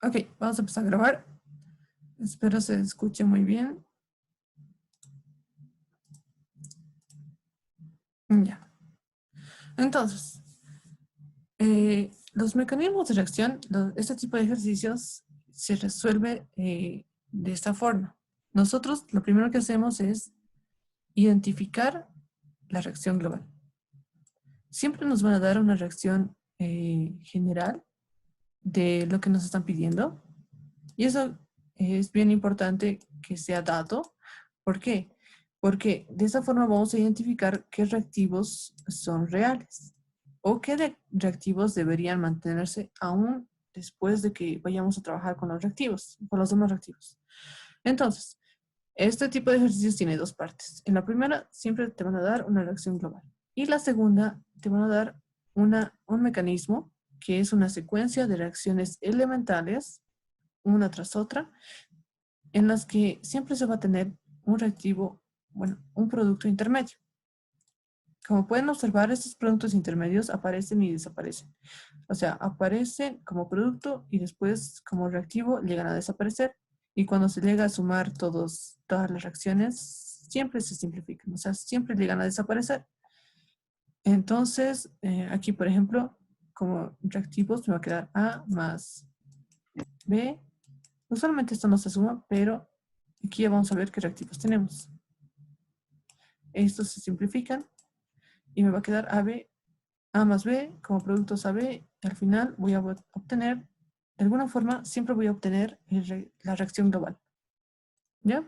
Ok, vamos a empezar a grabar. Espero se escuche muy bien. Ya. Entonces, los mecanismos de reacción, este tipo de ejercicios se resuelve de esta forma. Nosotros lo primero que hacemos es identificar la reacción global. Siempre nos van a dar una reacción general de lo que nos están pidiendo. Y eso es bien importante que sea dado. ¿Por qué? Porque de esa forma vamos a identificar qué reactivos son reales o qué reactivos deberían mantenerse aún después de que vayamos a trabajar con los reactivos, con los demás reactivos. Entonces, este tipo de ejercicios tiene dos partes. En la primera siempre te van a dar una reacción global y la segunda te van a dar un mecanismo que es una secuencia de reacciones elementales una tras otra, en las que siempre se va a tener un reactivo, bueno, un producto intermedio. Como pueden observar, estos productos intermedios aparecen y desaparecen. O sea, aparecen como producto y después como reactivo llegan a desaparecer. Y cuando se llega a sumar todas las reacciones, siempre se simplifican, o sea, siempre llegan a desaparecer. Entonces, aquí, por ejemplo, como reactivos me va a quedar A más B. Usualmente esto no se suma, pero aquí ya vamos a ver qué reactivos tenemos. Estos se simplifican y me va a quedar AB, A más B como productos AB. Y al final voy a obtener, de alguna forma, siempre voy a obtener la reacción global. ¿Ya?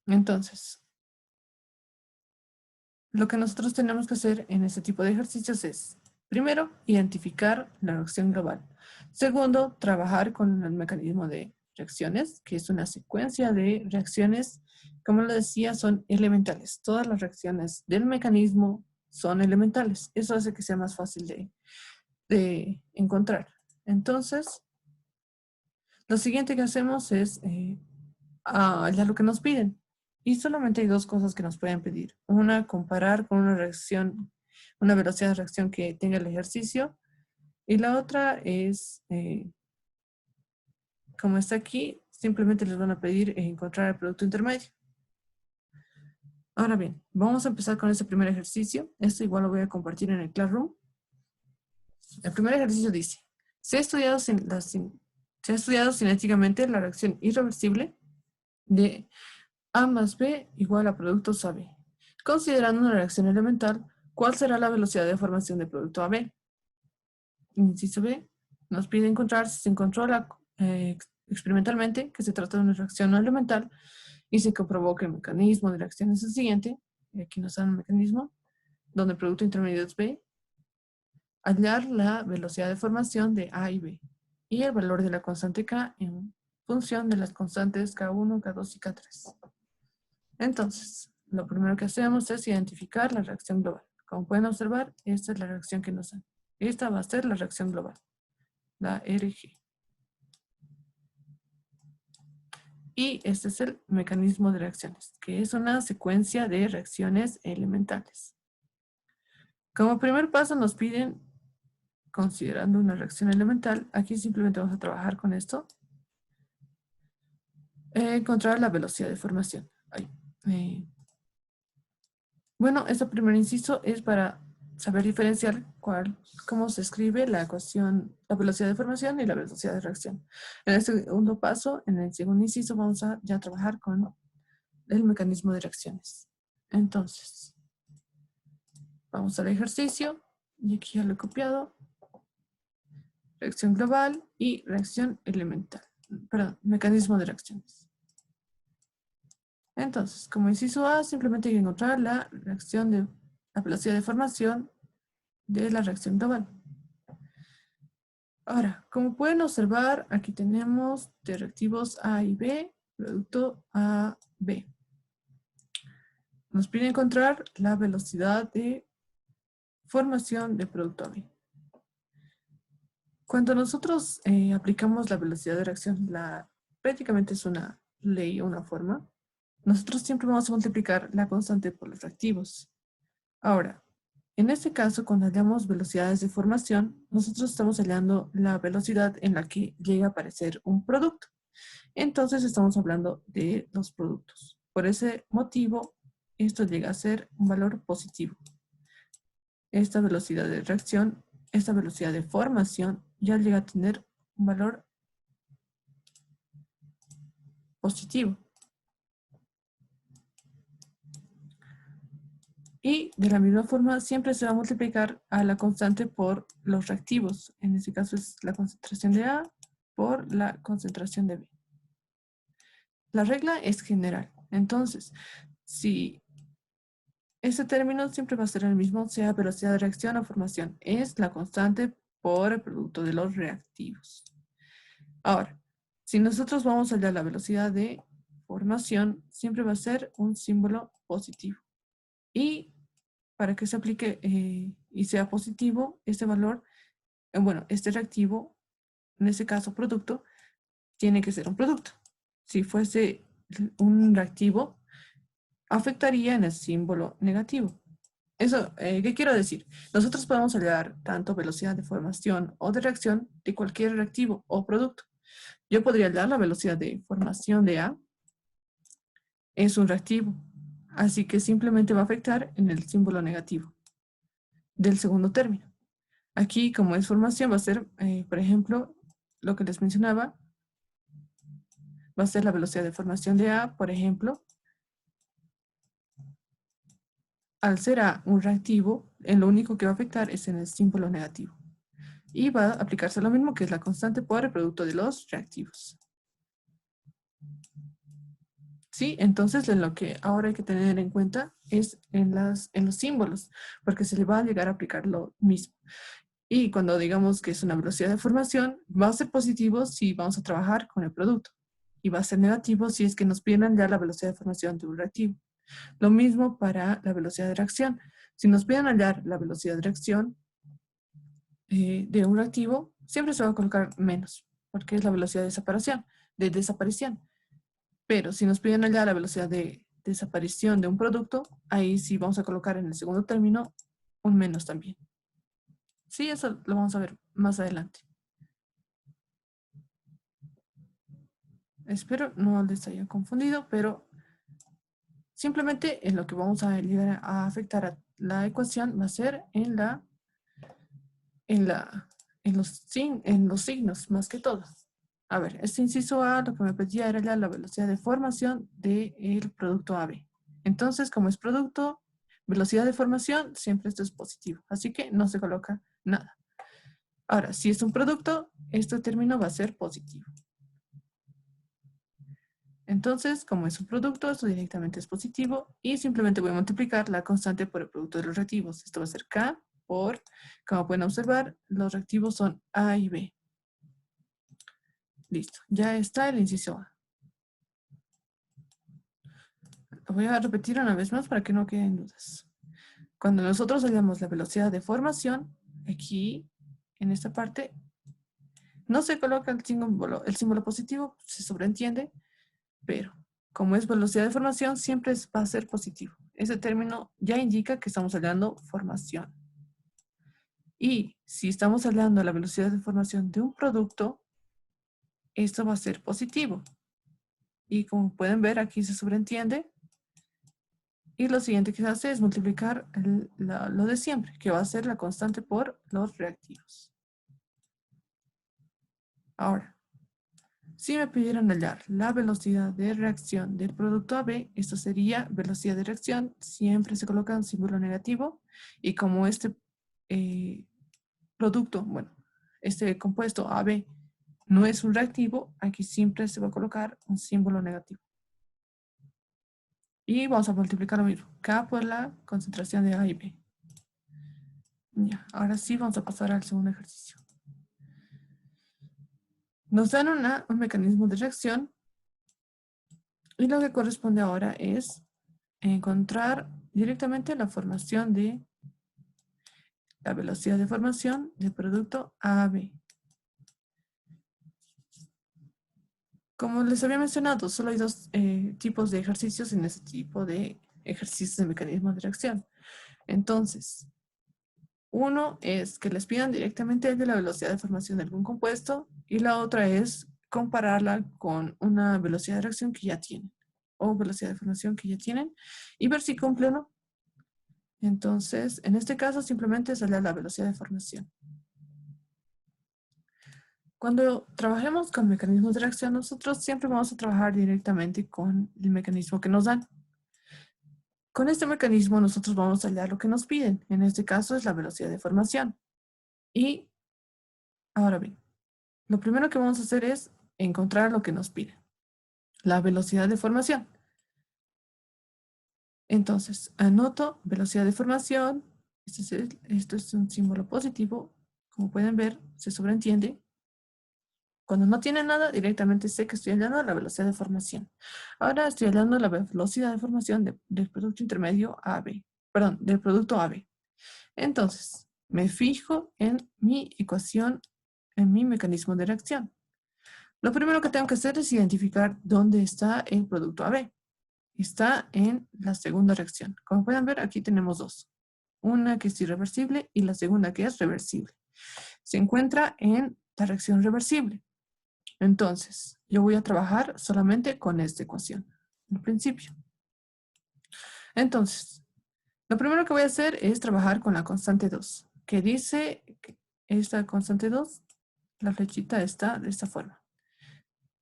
Entonces, lo que nosotros tenemos que hacer en este tipo de ejercicios es, primero, identificar la reacción global. Segundo, trabajar con el mecanismo de reacciones, que es una secuencia de reacciones, como lo decía, son elementales. Todas las reacciones del mecanismo son elementales. Eso hace que sea más fácil de encontrar. Entonces, lo siguiente que hacemos es ya lo que nos piden. Y solamente hay dos cosas que nos pueden pedir. Una, comparar con una reacción, una velocidad de reacción que tenga el ejercicio. Y la otra es, como está aquí, simplemente les van a pedir encontrar el producto intermedio. Ahora bien, vamos a empezar con este primer ejercicio. Esto igual lo voy a compartir en el Classroom. El primer ejercicio dice, se ha estudiado, se ha estudiado cinéticamente la reacción irreversible de A más B igual a productos AB. Considerando una reacción elemental, ¿cuál será la velocidad de formación del producto AB? Inciso B, nos pide encontrar si se encontró experimentalmente que se trata de una reacción no elemental y se comprobó que el mecanismo de reacción es el siguiente. Y aquí nos dan un mecanismo donde el producto intermedio es B. Hallar la velocidad de formación de A y B y el valor de la constante K en función de las constantes K1, K2 y K3. Entonces, lo primero que hacemos es identificar la reacción global. Como pueden observar, esta es la reacción que nos dan. Esta va a ser la reacción global, la RG. Y este es el mecanismo de reacciones, que es una secuencia de reacciones elementales. Como primer paso nos piden, considerando una reacción elemental, aquí simplemente vamos a trabajar con esto, encontrar la velocidad de formación. Bueno, este primer inciso es para saber diferenciar cómo se escribe la ecuación, la velocidad de formación y la velocidad de reacción. En el segundo paso, en el segundo inciso, vamos a ya trabajar con el mecanismo de reacciones. Entonces, vamos al ejercicio y aquí ya lo he copiado. Reacción global y reacción elemental. Perdón, mecanismo de reacciones. Entonces, como inciso A, simplemente hay que encontrar la reacción de la velocidad de formación de la reacción global. Ahora, como pueden observar, aquí tenemos de reactivos A y B, producto AB. Nos pide encontrar la velocidad de formación de producto AB. Cuando nosotros aplicamos la velocidad de reacción, prácticamente es una ley o una forma, nosotros siempre vamos a multiplicar la constante por los reactivos. Ahora, En este caso, cuando hallamos velocidades de formación, nosotros estamos hallando la velocidad en la que llega a aparecer un producto. Entonces estamos hablando de los productos. Por ese motivo, esto llega a ser un valor positivo. Esta velocidad de reacción, esta velocidad de formación, ya llega a tener un valor positivo. Y de la misma forma siempre se va a multiplicar a la constante por los reactivos. En este caso es la concentración de A por la concentración de B. La regla es general. Entonces, si este término siempre va a ser el mismo, sea velocidad de reacción o formación, es la constante por el producto de los reactivos. Ahora, si nosotros vamos a hallar la velocidad de formación, siempre va a ser un símbolo positivo. Y para que se aplique y sea positivo, este valor, este reactivo, en este caso producto, tiene que ser un producto. Si fuese un reactivo, afectaría en el símbolo negativo. Eso, ¿qué quiero decir? Nosotros podemos hallar tanto velocidad de formación o de reacción de cualquier reactivo o producto. Yo podría hallar la velocidad de formación de A, es un reactivo, así que simplemente va a afectar en el símbolo negativo del segundo término. Aquí, como es formación, va a ser, por ejemplo, lo que les mencionaba, va a ser la velocidad de formación de A, por ejemplo, al ser A un reactivo, en lo único que va a afectar es en el símbolo negativo. Y va a aplicarse lo mismo que es la constante por el producto de los reactivos. ¿Sí? Entonces, en lo que ahora hay que tener en cuenta es en los símbolos, porque se le va a llegar a aplicar lo mismo. Y cuando digamos que es una velocidad de formación, va a ser positivo si vamos a trabajar con el producto. Y va a ser negativo si es que nos piden ya la velocidad de formación de un reactivo. Lo mismo para la velocidad de reacción. Si nos piden hallar la velocidad de reacción de un reactivo, siempre se va a colocar menos, porque es la velocidad de desaparición. Pero si nos piden hallar la velocidad de desaparición de un producto, ahí sí vamos a colocar en el segundo término un menos también. Sí, eso lo vamos a ver más adelante. Espero no les haya confundido, pero simplemente en lo que vamos a llegar a afectar a la ecuación va a ser en los signos, más que todo. A ver, este inciso A lo que me pedía era ya la velocidad de formación del producto AB. Entonces, como es producto, velocidad de formación, siempre esto es positivo. Así que no se coloca nada. Ahora, si es un producto, este término va a ser positivo. Entonces, como es un producto, esto directamente es positivo y simplemente voy a multiplicar la constante por el producto de los reactivos. Esto va a ser K por, como pueden observar, los reactivos son A y B. Listo, ya está el inciso A. Lo voy a repetir una vez más para que no queden dudas. Cuando nosotros hallamos la velocidad de formación, aquí, en esta parte, no se coloca el símbolo positivo, se sobreentiende, pero como es velocidad de formación, siempre va a ser positivo. Ese término ya indica que estamos hallando formación. Y si estamos hablando de la velocidad de formación de un producto, esto va a ser positivo. Y como pueden ver, aquí se sobreentiende. Y lo siguiente que se hace es multiplicar lo de siempre, que va a ser la constante por los reactivos. Ahora, si me pidieran hallar la velocidad de reacción del producto AB, esto sería velocidad de reacción, siempre se coloca un símbolo negativo, y como este este compuesto AB no es un reactivo, aquí siempre se va a colocar un símbolo negativo. Y vamos a multiplicar lo mismo, K por la concentración de A y B. Ya, ahora sí vamos a pasar al segundo ejercicio. Nos dan un mecanismo de reacción y lo que corresponde ahora es encontrar directamente la formación de la velocidad de formación del producto AB. Como les había mencionado, solo hay dos tipos de ejercicios en este tipo de ejercicios de mecanismo de reacción. Entonces, Uno es que les pidan directamente de la velocidad de formación de algún compuesto y la otra es compararla con una velocidad de reacción que ya tienen o velocidad de formación que ya tienen y ver si cumple o no. Entonces, en este caso simplemente sale la velocidad de formación. Cuando trabajemos con mecanismos de reacción, nosotros siempre vamos a trabajar directamente con el mecanismo que nos dan. Con este mecanismo nosotros vamos a hallar lo que nos piden. En este caso es la velocidad de formación. Y ahora bien, lo primero que vamos a hacer es encontrar lo que nos pide. La velocidad de formación. Entonces, anoto velocidad de formación. Esto es un símbolo positivo. Como pueden ver, se sobreentiende. Cuando no tiene nada, directamente sé que estoy hallando la velocidad de formación. Ahora estoy hallando la velocidad de formación del producto intermedio AB. Perdón, del producto AB. Entonces, me fijo en mi ecuación, en mi mecanismo de reacción. Lo primero que tengo que hacer es identificar dónde está el producto AB. Está en la segunda reacción. Como pueden ver, aquí tenemos dos. Una que es irreversible y la segunda que es reversible. Se encuentra en la reacción reversible. Entonces, yo voy a trabajar solamente con esta ecuación, en principio. Entonces, lo primero que voy a hacer es trabajar con la constante 2, que dice que esta constante 2, la flechita está de esta forma.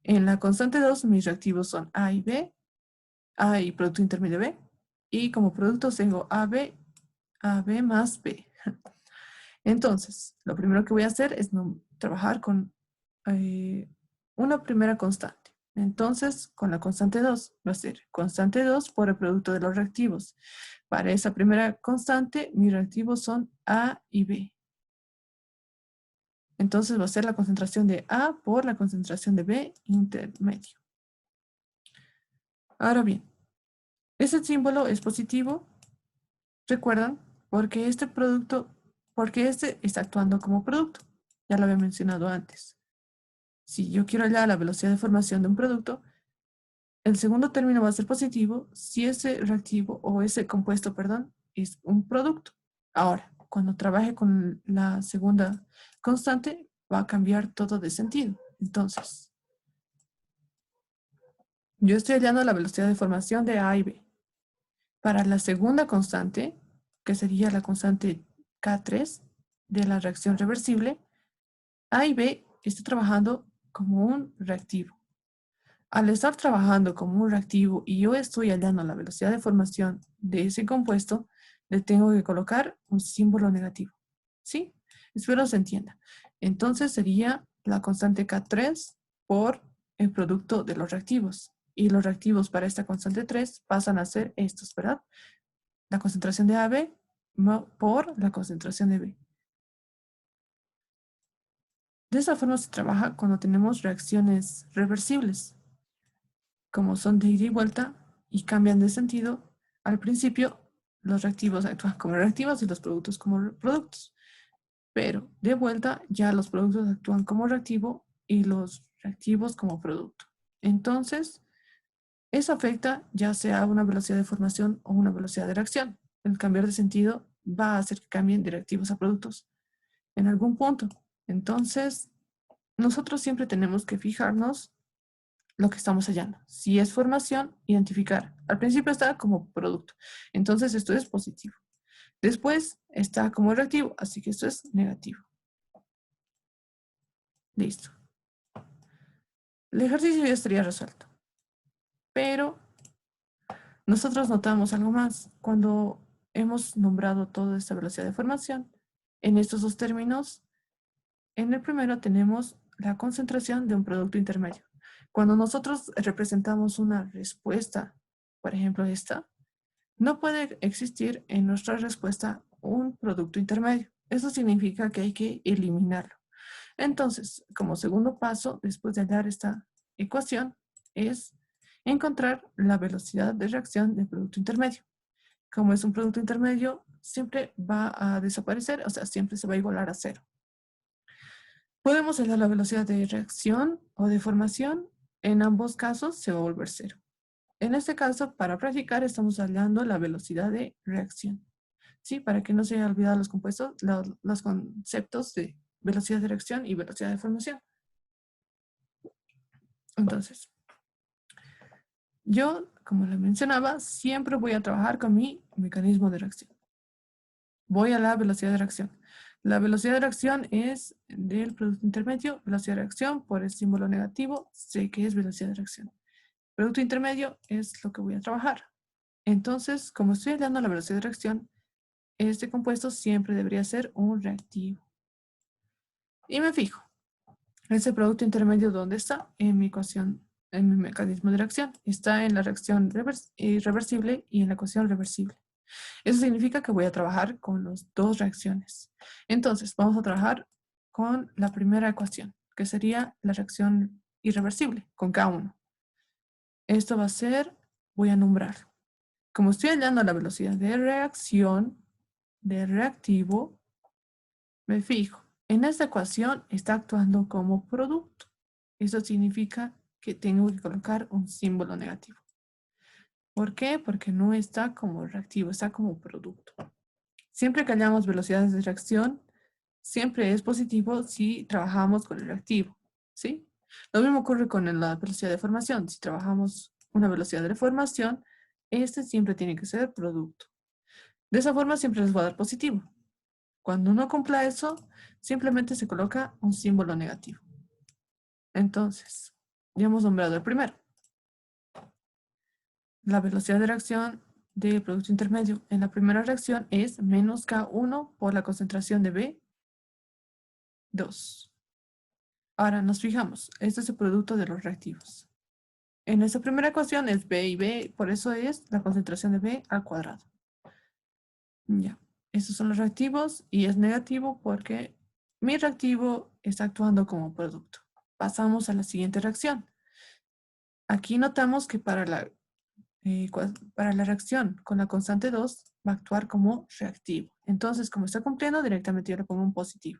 En la constante 2, mis reactivos son A y B, A y producto intermedio B, y como productos tengo AB más B. Entonces, lo primero que voy a hacer es trabajar con una primera constante. Entonces, con la constante 2, va a ser constante 2 por el producto de los reactivos. Para esa primera constante, mis reactivos son A y B. Entonces, va a ser la concentración de A por la concentración de B intermedio. Ahora bien, ese símbolo es positivo, ¿recuerdan? Porque este está actuando como producto. Ya lo había mencionado antes. Si yo quiero hallar la velocidad de formación de un producto, el segundo término va a ser positivo si ese reactivo o ese compuesto, perdón, es un producto. Ahora, cuando trabaje con la segunda constante, va a cambiar todo de sentido. Entonces, yo estoy hallando la velocidad de formación de A y B. Para la segunda constante, que sería la constante K3 de la reacción reversible, A y B está trabajando como un reactivo. Al estar trabajando como un reactivo y yo estoy hallando la velocidad de formación de ese compuesto, le tengo que colocar un símbolo negativo. ¿Sí? Espero se entienda. Entonces sería la constante K3 por el producto de los reactivos. Y los reactivos para esta constante 3 pasan a ser estos, ¿verdad? La concentración de AB por la concentración de B. De esa forma se trabaja cuando tenemos reacciones reversibles. Como son de ida y vuelta y cambian de sentido, al principio los reactivos actúan como reactivos y los productos como productos. Pero de vuelta ya los productos actúan como reactivo y los reactivos como producto. Entonces, eso afecta ya sea una velocidad de formación o una velocidad de reacción. El cambiar de sentido va a hacer que cambien de reactivos a productos en algún punto. Entonces, nosotros siempre tenemos que fijarnos lo que estamos hallando. Si es formación, identificar. Al principio está como producto. Entonces esto es positivo. Después está como reactivo, así que esto es negativo. Listo. El ejercicio ya estaría resuelto. Pero nosotros notamos algo más. Cuando hemos nombrado toda esta velocidad de formación, en estos dos términos, en el primero tenemos la concentración de un producto intermedio. Cuando nosotros representamos una respuesta, por ejemplo esta, no puede existir en nuestra respuesta un producto intermedio. Eso significa que hay que eliminarlo. Entonces, como segundo paso, después de hallar esta ecuación, es encontrar la velocidad de reacción del producto intermedio. Como es un producto intermedio, siempre va a desaparecer, o sea, siempre se va a igualar a cero. Podemos hallar la velocidad de reacción o de formación. En ambos casos se va a volver cero. En este caso, para practicar, estamos hallando la velocidad de reacción. ¿sí? Para que no se haya olvidado los compuestos, los conceptos de velocidad de reacción y velocidad de formación. Entonces, yo, como le mencionaba, siempre voy a trabajar con mi mecanismo de reacción. Voy a la velocidad de reacción. La velocidad de reacción es del producto intermedio, velocidad de reacción por el símbolo negativo, sé que es velocidad de reacción. Producto intermedio es lo que voy a trabajar. Entonces, como estoy hallando la velocidad de reacción, este compuesto siempre debería ser un reactivo. Y me fijo, ese producto intermedio, ¿dónde está? En mi ecuación, en mi mecanismo de reacción. Está en la reacción irreversible y en la ecuación reversible. Eso significa que voy a trabajar con las dos reacciones. Entonces, vamos a trabajar con la primera ecuación, que sería la reacción irreversible, con K1. Esto va a ser, voy a nombrar. Como estoy hallando la velocidad de reacción, de reactivo, me fijo. En esta ecuación está actuando como producto. Eso significa que tengo que colocar un símbolo negativo. ¿Por qué? Porque no está como reactivo, está como producto. Siempre que hallamos velocidades de reacción, siempre es positivo si trabajamos con el reactivo, ¿sí? Lo mismo ocurre con la velocidad de formación. Si trabajamos una velocidad de formación, este siempre tiene que ser producto. De esa forma siempre les voy a dar positivo. Cuando no cumpla eso, simplemente se coloca un símbolo negativo. Entonces, ya hemos nombrado el primero. La velocidad de reacción del producto intermedio en la primera reacción es menos K1 por la concentración de B2. Ahora nos fijamos, este es el producto de los reactivos. En esta primera ecuación es B y B, por eso es la concentración de B al cuadrado. Ya, estos son los reactivos y es negativo porque mi reactivo está actuando como producto. Pasamos a la siguiente reacción. Aquí notamos que para la reacción con la constante 2 va a actuar como reactivo. Entonces, como está cumpliendo, directamente yo le pongo un positivo.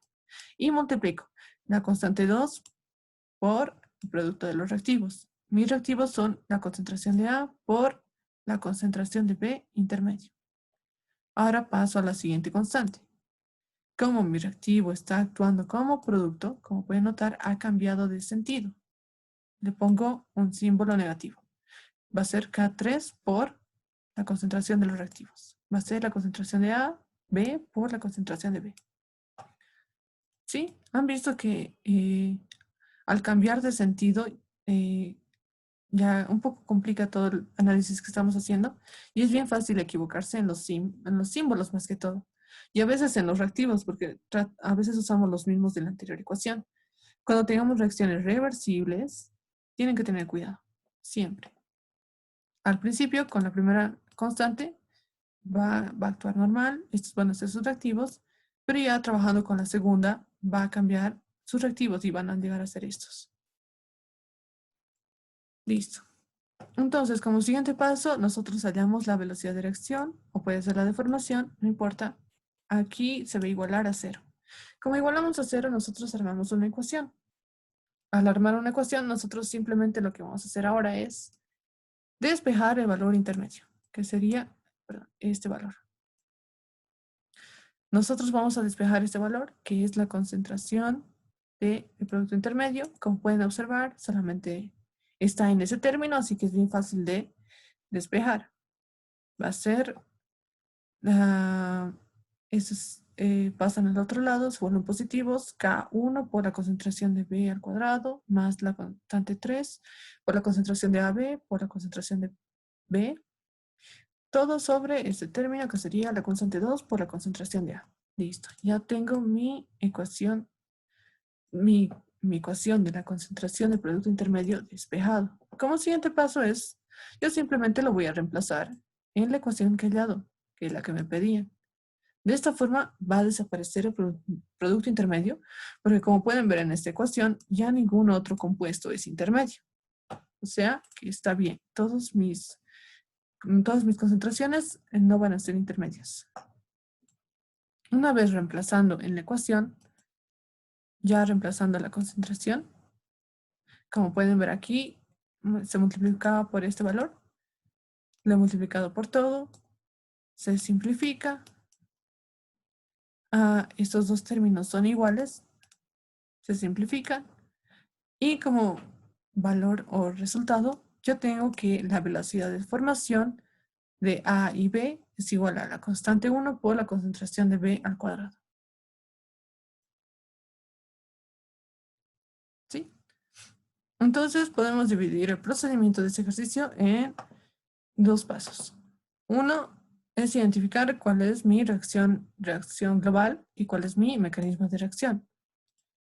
Y multiplico la constante 2 por el producto de los reactivos. Mis reactivos son la concentración de A por la concentración de B intermedio. Ahora paso a la siguiente constante. Como mi reactivo está actuando como producto, como pueden notar, ha cambiado de sentido. Le pongo un símbolo negativo. Va a ser K3 por la concentración de los reactivos. Va a ser la concentración de A, B por la concentración de B. ¿Sí? Han visto que al cambiar de sentido, ya un poco complica todo el análisis que estamos haciendo y es bien fácil equivocarse en los símbolos más que todo. Y a veces en los reactivos, porque a veces usamos los mismos de la anterior ecuación. Cuando tengamos reacciones reversibles, tienen que tener cuidado, siempre. Al principio, con la primera constante, va a actuar normal, estos van a ser sus reactivos, pero ya trabajando con la segunda, va a cambiar sus reactivos y van a llegar a ser estos. Listo. Entonces, como siguiente paso, nosotros hallamos la velocidad de reacción, o puede ser la de formación, no importa. Aquí se va a igualar a 0. Como igualamos a 0, nosotros armamos una ecuación. Al armar una ecuación, nosotros simplemente lo que vamos a hacer ahora es despejar el valor intermedio, que sería este valor. Nosotros vamos a despejar este valor, que es la concentración del producto intermedio. Como pueden observar, solamente está en ese término, así que es bien fácil de despejar. Va a ser, estos pasan al otro lado, se vuelven positivos, K1 por la concentración de B al cuadrado, más la constante 3 por la concentración de AB por la concentración de B, todo sobre este término que sería la constante 2 por la concentración de A. Listo, ya tengo mi ecuación, mi ecuación de la concentración del producto intermedio despejado. Como siguiente paso es, yo simplemente lo voy a reemplazar en la ecuación que he hallado, que es la que me pedían. De esta forma va a desaparecer el producto intermedio, porque como pueden ver en esta ecuación, ya ningún otro compuesto es intermedio. O sea, que está bien. Todas mis concentraciones no van a ser intermedias. Una vez reemplazando en la ecuación, ya reemplazando la concentración, como pueden ver aquí, se multiplicaba por este valor, lo he multiplicado por todo, se simplifica, estos dos términos son iguales, se simplifican y como valor o resultado yo tengo que la velocidad de formación de A y B es igual a la constante 1 por la concentración de B al cuadrado. ¿Sí? Entonces podemos dividir el procedimiento de este ejercicio en dos pasos. Uno es identificar cuál es mi reacción global y cuál es mi mecanismo de reacción.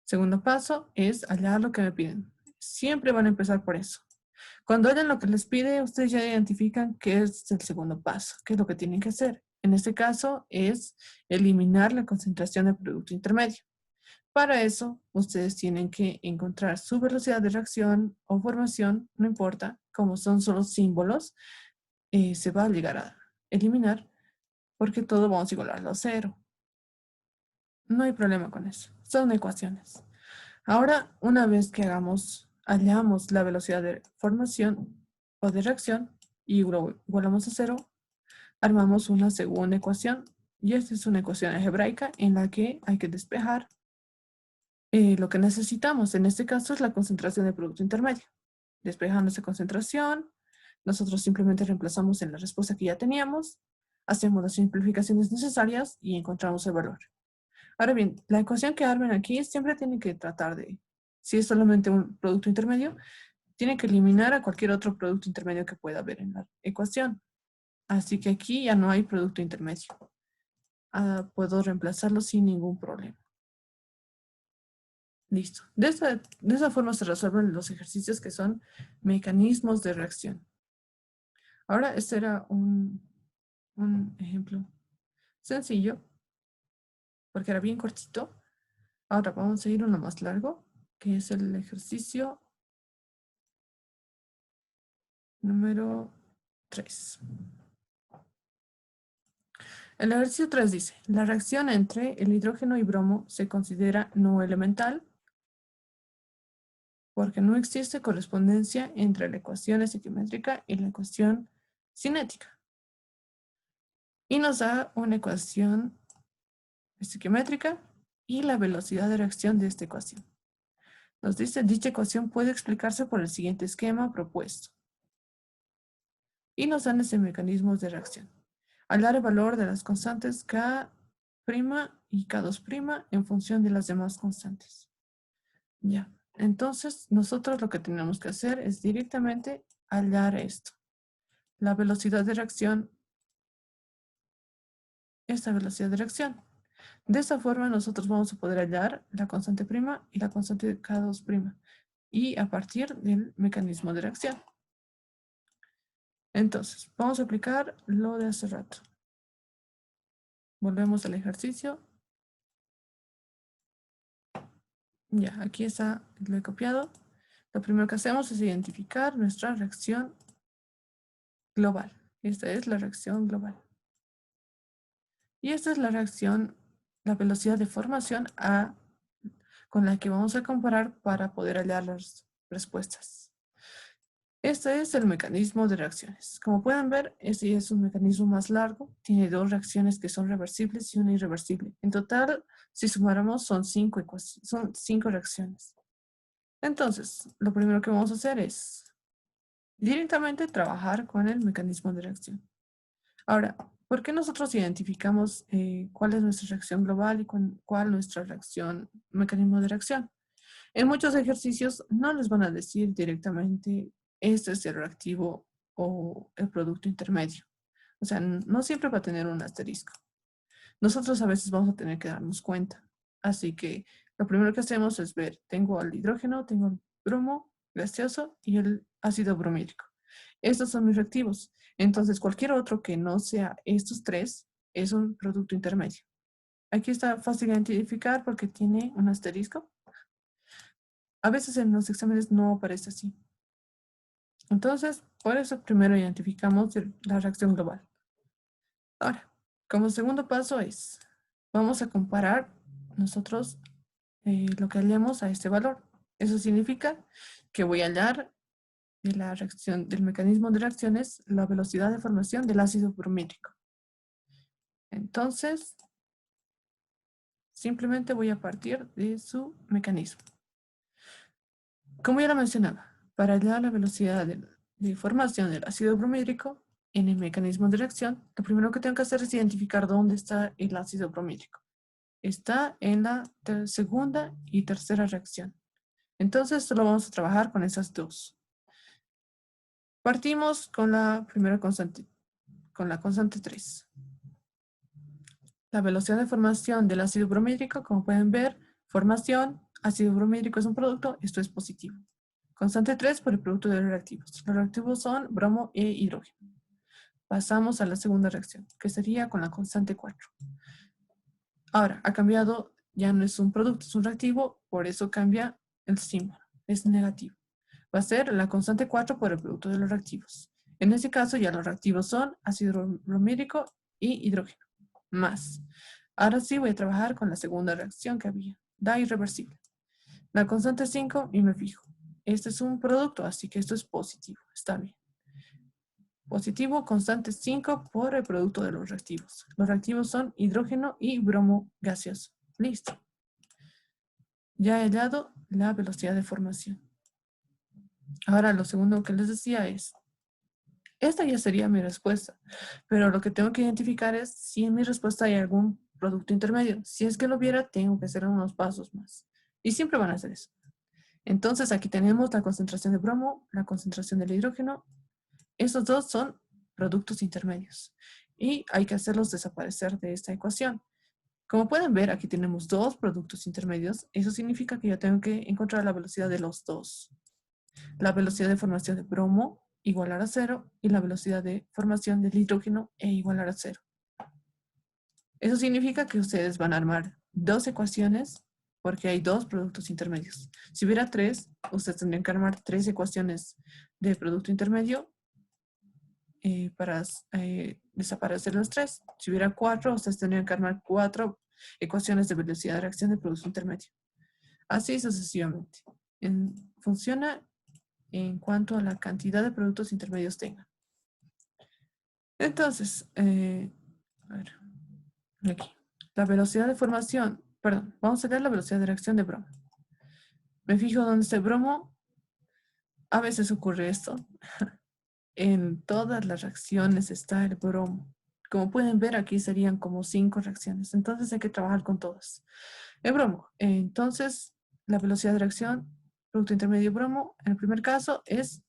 Segundo paso es hallar lo que me piden. Siempre van a empezar por eso. Cuando hallan lo que les pide, ustedes ya identifican qué es el segundo paso, qué es lo que tienen que hacer. En este caso es eliminar la concentración del producto intermedio. Para eso, ustedes tienen que encontrar su velocidad de reacción o formación, no importa, como son solo símbolos, se va a llegar a eliminar porque todo vamos a igualarlo a cero. No hay problema con eso, son ecuaciones. Ahora, una vez que hallamos la velocidad de formación o de reacción y lo igualamos a cero, armamos una segunda ecuación y esta es una ecuación algebraica en la que hay que despejar lo que necesitamos. En este caso es la concentración de producto intermedio. Despejando esa concentración, nosotros simplemente reemplazamos en la respuesta que ya teníamos, hacemos las simplificaciones necesarias y encontramos el valor. Ahora bien, la ecuación que armen aquí siempre tiene que tratar de, si es solamente un producto intermedio, tiene que eliminar a cualquier otro producto intermedio que pueda haber en la ecuación. Así que aquí ya no hay producto intermedio. Puedo reemplazarlo sin ningún problema. Listo. De esa forma se resuelven los ejercicios que son mecanismos de reacción. Ahora, este era un ejemplo sencillo, porque era bien cortito. Ahora vamos a ir uno más largo, que es el ejercicio número 3. El ejercicio 3 dice, la reacción entre el hidrógeno y bromo se considera no elemental porque no existe correspondencia entre la ecuación estequiométrica y la ecuación cinética. Y nos da una ecuación estequiométrica y la velocidad de reacción de esta ecuación. Nos dice, dicha ecuación puede explicarse por el siguiente esquema propuesto. Y nos dan ese mecanismo de reacción. Hallar el valor de las constantes K' y K2' en función de las demás constantes. Ya, entonces nosotros lo que tenemos que hacer es directamente hallar esto. La velocidad de reacción, esta velocidad de reacción. De esta forma nosotros vamos a poder hallar la constante prima y la constante K2'. Y a partir del mecanismo de reacción. Entonces, vamos a aplicar lo de hace rato. Volvemos al ejercicio. Ya, aquí está, lo he copiado. Lo primero que hacemos es identificar nuestra reacción global. Esta es la reacción global. Y esta es la reacción, la velocidad de formación con la que vamos a comparar para poder hallar las respuestas. Este es el mecanismo de reacciones. Como pueden ver, este es un mecanismo más largo. Tiene dos reacciones que son reversibles y una irreversible. En total, si sumáramos, son cinco reacciones. Entonces, lo primero que vamos a hacer es directamente trabajar con el mecanismo de reacción. Ahora, ¿por qué nosotros identificamos cuál es nuestra reacción global y cuál nuestra mecanismo de reacción? En muchos ejercicios no les van a decir directamente este es el reactivo o el producto intermedio. O sea, no siempre va a tener un asterisco. Nosotros a veces vamos a tener que darnos cuenta. Así que lo primero que hacemos es ver, tengo el hidrógeno, tengo el bromo gaseoso y el ácido bromídico. Estos son mis reactivos. Entonces, cualquier otro que no sea estos tres es un producto intermedio. Aquí está fácil de identificar porque tiene un asterisco. A veces en los exámenes no aparece así. Entonces, por eso primero identificamos la reacción global. Ahora, como segundo paso vamos a comparar nosotros lo que hallemos a este valor. Eso significa que voy a hallar de la reacción, del mecanismo de reacciones la velocidad de formación del ácido bromídico. Entonces, Simplemente voy a partir de su mecanismo. Como ya lo mencionaba, para hallar la velocidad de formación del ácido bromídrico en el mecanismo de reacción, lo primero que tengo que hacer es identificar dónde está el ácido bromídrico. Está en la segunda y tercera reacción. Entonces, solo vamos a trabajar con esas dos. Partimos con la primera constante, con la constante 3. La velocidad de formación del ácido bromídrico, como pueden ver, formación, ácido bromídrico es un producto, esto es positivo. Constante 3 por el producto de los reactivos. Los reactivos son bromo e hidrógeno. Pasamos a la segunda reacción, que sería con la constante 4. Ahora, ha cambiado, ya no es un producto, es un reactivo, por eso cambia el símbolo, es negativo. Va a ser la constante 4 por el producto de los reactivos. En este caso ya los reactivos son ácido bromídrico y hidrógeno, más. Ahora sí voy a trabajar con la segunda reacción que había, da irreversible. La constante 5 y me fijo. Este es un producto, así que esto es positivo, está bien. Positivo, constante 5 por el producto de los reactivos. Los reactivos son hidrógeno y bromo gaseoso. Listo. Ya he hallado la velocidad de formación. Ahora lo segundo que les decía es, esta ya sería mi respuesta, pero lo que tengo que identificar es si en mi respuesta hay algún producto intermedio. Si es que lo hubiera, tengo que hacer unos pasos más. Y siempre van a hacer eso. Entonces aquí tenemos la concentración de bromo, la concentración del hidrógeno. Estos dos son productos intermedios y hay que hacerlos desaparecer de esta ecuación. Como pueden ver, aquí tenemos dos productos intermedios. Eso significa que yo tengo que encontrar la velocidad de los dos. La velocidad de formación de bromo igualar a 0 y la velocidad de formación del hidrógeno igualar a 0. Eso significa que ustedes van a armar dos ecuaciones porque hay dos productos intermedios. Si hubiera tres, ustedes tendrían que armar tres ecuaciones de producto intermedio para desaparecer los tres. Si hubiera cuatro, ustedes tendrían que armar cuatro ecuaciones de velocidad de reacción de producto intermedio. Así sucesivamente. Funciona en cuanto a la cantidad de productos intermedios tengan. Entonces, a ver, aquí. La velocidad de formación, perdón, vamos a ver la velocidad de reacción de bromo. Me fijo donde está el bromo. A veces ocurre esto. En todas las reacciones está el bromo. Como pueden ver, aquí serían como 5 reacciones. Entonces hay que trabajar con todas. El bromo. Entonces, la velocidad de reacción, producto intermedio bromo, en el primer caso es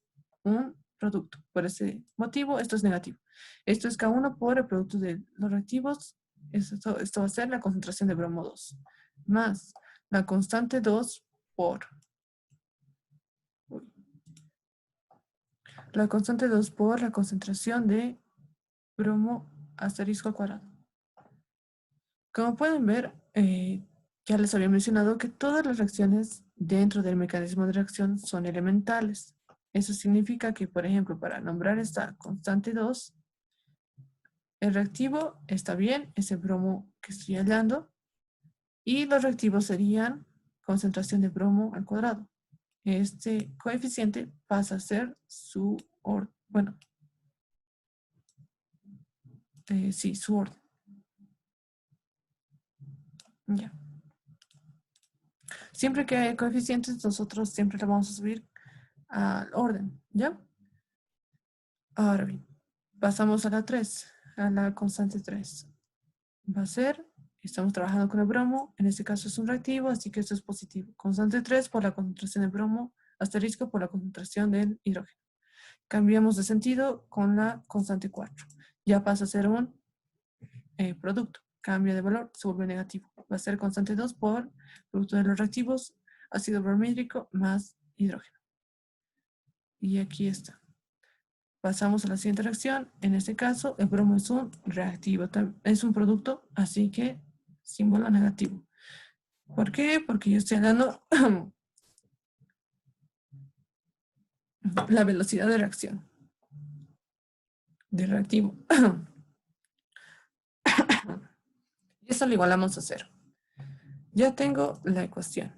un producto. Por ese motivo, esto es negativo. Esto es K1 por el producto de los reactivos. Esto va a ser la concentración de bromo 2. Más la constante 2 por la constante 2 por la concentración de bromo asterisco al cuadrado. Como pueden ver, ya les había mencionado que todas las reacciones dentro del mecanismo de reacción son elementales. Eso significa que, por ejemplo, para nombrar esta constante 2, el reactivo está bien, es el bromo que estoy hallando, y los reactivos serían concentración de bromo al cuadrado. Este coeficiente pasa a ser su orden. Bueno, sí, su orden. Ya. Siempre que hay coeficientes, nosotros siempre le vamos a subir al orden, ¿ya? Ahora bien, pasamos a la 3, a la constante 3. Va a ser, estamos trabajando con el bromo, en este caso es un reactivo, así que esto es positivo. Constante 3 por la concentración de bromo, asterisco por la concentración del hidrógeno. Cambiamos de sentido con la constante 4. Ya pasa a ser un producto. Cambia de valor, se vuelve negativo. Va a ser constante 2 por producto de los reactivos, ácido bromídrico más hidrógeno. Y aquí está. Pasamos a la siguiente reacción. En este caso, el bromo es un reactivo, es un producto, así que símbolo negativo. ¿Por qué? Porque yo estoy dando la velocidad de reacción del reactivo. Y eso lo igualamos a 0. Ya tengo la ecuación.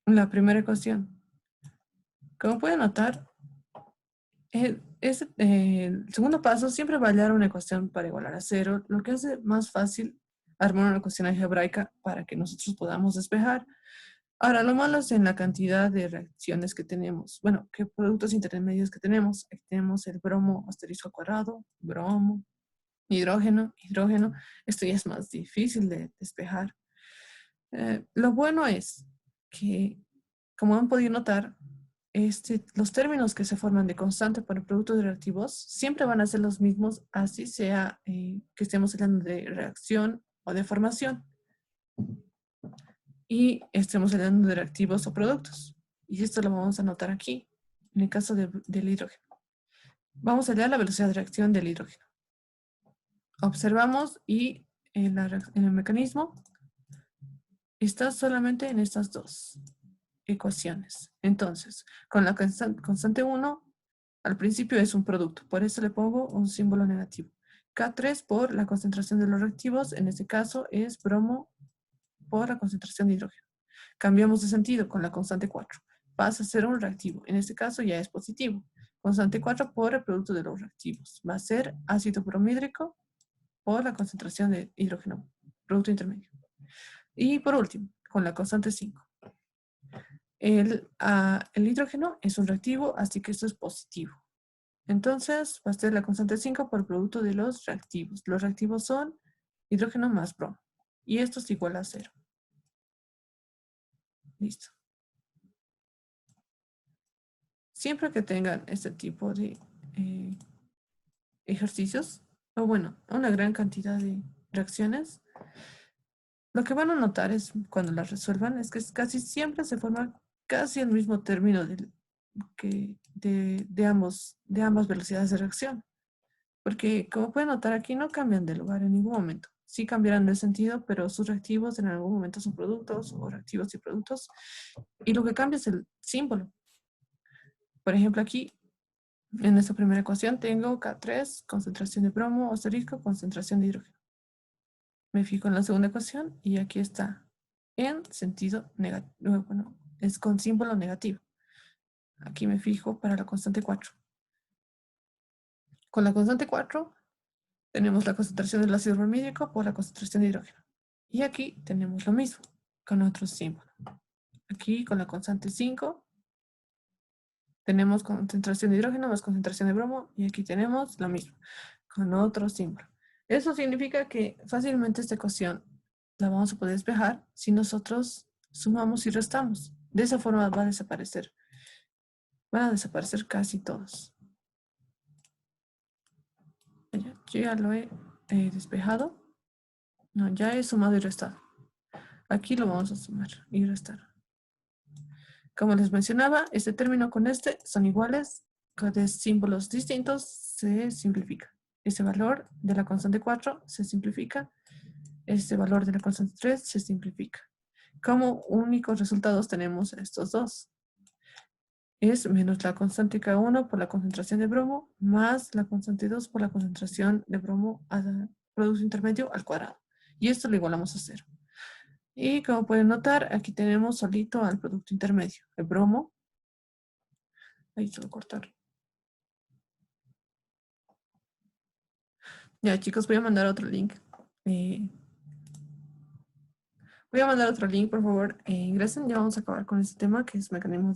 La primera ecuación. Como pueden notar, el segundo paso siempre va a hallar una ecuación para igualar a 0, lo que hace más fácil armar una ecuación algebraica para que nosotros podamos despejar. Ahora, lo malo es en la cantidad de reacciones que tenemos. Bueno, qué productos intermedios que tenemos. Aquí tenemos el bromo asterisco al cuadrado, bromo, hidrógeno, hidrógeno. Esto ya es más difícil de despejar. Lo bueno es que, como han podido notar, los términos que se forman de constante por el producto de reactivos siempre van a ser los mismos, así sea que estemos hablando de reacción o de formación. Y estemos hablando de reactivos o productos. Y esto lo vamos a anotar aquí, en el caso del hidrógeno. Vamos a hallar la velocidad de reacción del hidrógeno. Observamos y en el mecanismo está solamente en estas dos ecuaciones. Entonces, con la constante 1, al principio es un producto, por eso le pongo un símbolo negativo. K3 por la concentración de los reactivos, en este caso es bromo por la concentración de hidrógeno. Cambiamos de sentido con la constante 4. Pasa a ser un reactivo, en este caso ya es positivo. Constante 4 por el producto de los reactivos. Va a ser ácido bromídrico por la concentración de hidrógeno, producto intermedio. Y por último, con la constante 5. El hidrógeno es un reactivo, así que esto es positivo. Entonces, va a ser la constante 5 por el producto de los reactivos. Los reactivos son hidrógeno más bromo. Y esto es igual a 0. Listo. Siempre que tengan este tipo de ejercicios, o bueno, una gran cantidad de reacciones, lo que van a notar es cuando las resuelvan es que casi siempre se forma casi el mismo término de ambas velocidades de reacción. Porque como pueden notar aquí no cambian de lugar en ningún momento. Sí cambiarán de sentido, pero sus reactivos en algún momento son productos o reactivos y productos. Y lo que cambia es el símbolo. Por ejemplo, aquí en esta primera ecuación tengo K3, concentración de bromo, asterisco, concentración de hidrógeno. Me fijo en la segunda ecuación y aquí está en sentido negativo. Bueno, es con símbolo negativo. Aquí me fijo para la constante 4. Con la constante 4 tenemos la concentración del ácido bromídrico por la concentración de hidrógeno. Y aquí tenemos lo mismo, con otro símbolo. Aquí con la constante 5 tenemos concentración de hidrógeno más concentración de bromo. Y aquí tenemos lo mismo, con otro símbolo. Eso significa que fácilmente esta ecuación la vamos a poder despejar si nosotros sumamos y restamos. De esa forma va a desaparecer. Van a desaparecer casi todos. Yo ya lo he despejado. No, ya he sumado y restado. Aquí lo vamos a sumar y restar. Como les mencionaba, este término con este son iguales. De símbolos distintos se simplifica. Este valor de la constante 4 se simplifica. Este valor de la constante 3 se simplifica. Como únicos resultados tenemos estos dos. Es menos la constante K1 por la concentración de bromo más la constante 2 por la concentración de bromo a producto intermedio al cuadrado. Y esto lo igualamos a 0. Y como pueden notar, aquí tenemos solito al producto intermedio, el bromo. Ahí se va a cortar. Ya chicos, voy a mandar otro link. Voy a mandar otro link, por favor. Ingresen, ya vamos a acabar con este tema que es mecanismos